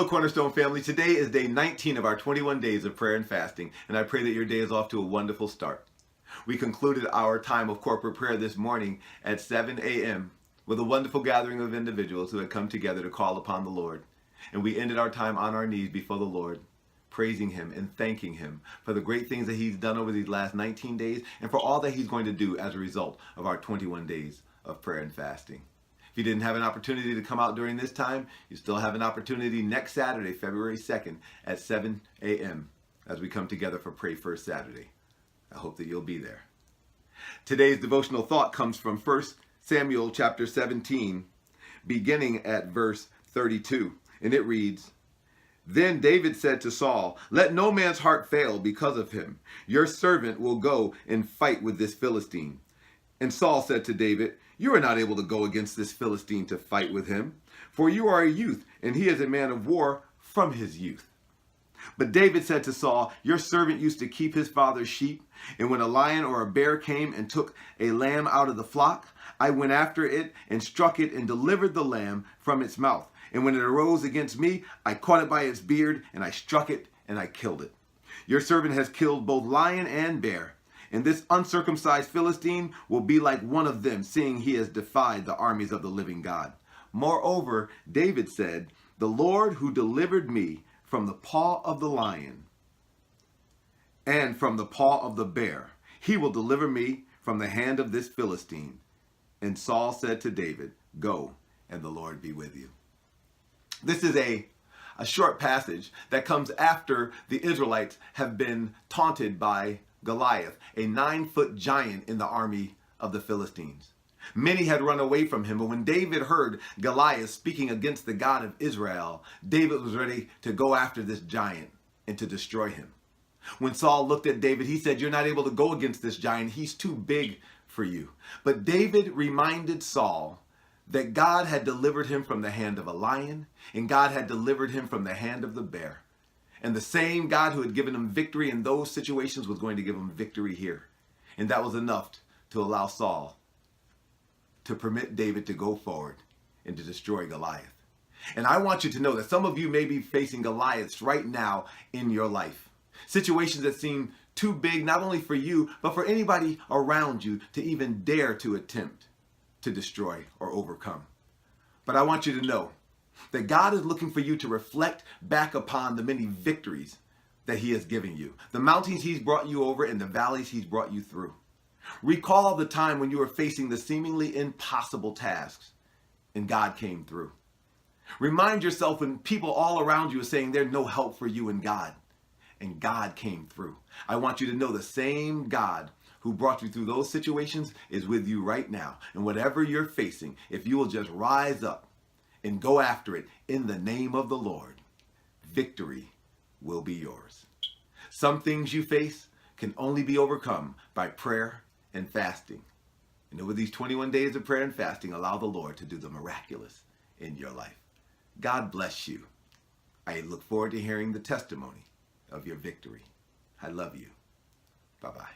Hello, Cornerstone family. Today is day 19 of our 21 days of prayer and fasting, and I pray that your day is off to a wonderful start. We concluded our time of corporate prayer this morning at 7 a.m. with a wonderful gathering of individuals who had come together to call upon the Lord. And we ended our time on our knees before the Lord, praising Him and thanking Him for the great things that He's done over these last 19 days and for all that He's going to do as a result of our 21 days of prayer and fasting. If you didn't have an opportunity to come out during this time, you still have an opportunity next Saturday, February 2nd at 7 a.m. as we come together for Pray First Saturday. I hope that you'll be there. Today's devotional thought comes from 1 Samuel chapter 17, beginning at verse 32, and it reads, "Then David said to Saul, 'Let no man's heart fail because of him. Your servant will go and fight with this Philistine.' And Saul said to David, 'You are not able to go against this Philistine to fight with him, for you are a youth, and he is a man of war from his youth.' But David said to Saul, 'Your servant used to keep his father's sheep, and when a lion or a bear came and took a lamb out of the flock, I went after it and struck it and delivered the lamb from its mouth. And when it arose against me, I caught it by its beard, and I struck it and I killed it. Your servant has killed both lion and bear. And this uncircumcised Philistine will be like one of them, seeing he has defied the armies of the living God.' Moreover, David said, 'The Lord who delivered me from the paw of the lion and from the paw of the bear, he will deliver me from the hand of this Philistine.' And Saul said to David, 'Go, and the Lord be with you.'" This is a short passage that comes after the Israelites have been taunted by Goliath, a 9-foot giant in the army of the Philistines. Many had run away from him, but when David heard Goliath speaking against the God of Israel, David was ready to go after this giant and to destroy him. When Saul looked at David, he said, "You're not able to go against this giant. He's too big for you." But David reminded Saul that God had delivered him from the hand of a lion, and God had delivered him from the hand of the bear. And the same God who had given him victory in those situations was going to give him victory here. And that was enough to allow Saul to permit David to go forward and to destroy Goliath. And I want you to know that some of you may be facing Goliaths right now in your life. Situations that seem too big, not only for you, but for anybody around you to even dare to attempt to destroy or overcome. But I want you to know that God is looking for you to reflect back upon the many victories that He has given you, the mountains He's brought you over and the valleys He's brought you through. Recall the time when you were facing the seemingly impossible tasks and God came through. Remind yourself when people all around you are saying there's no help for you in God, and God came through. I want you to know the same God who brought you through those situations is with you right now. And whatever you're facing, if you will just rise up and go after it in the name of the Lord, victory will be yours. Some things you face can only be overcome by prayer and fasting. And over these 21 days of prayer and fasting, allow the Lord to do the miraculous in your life. God bless you. I look forward to hearing the testimony of your victory. I love you. Bye-bye.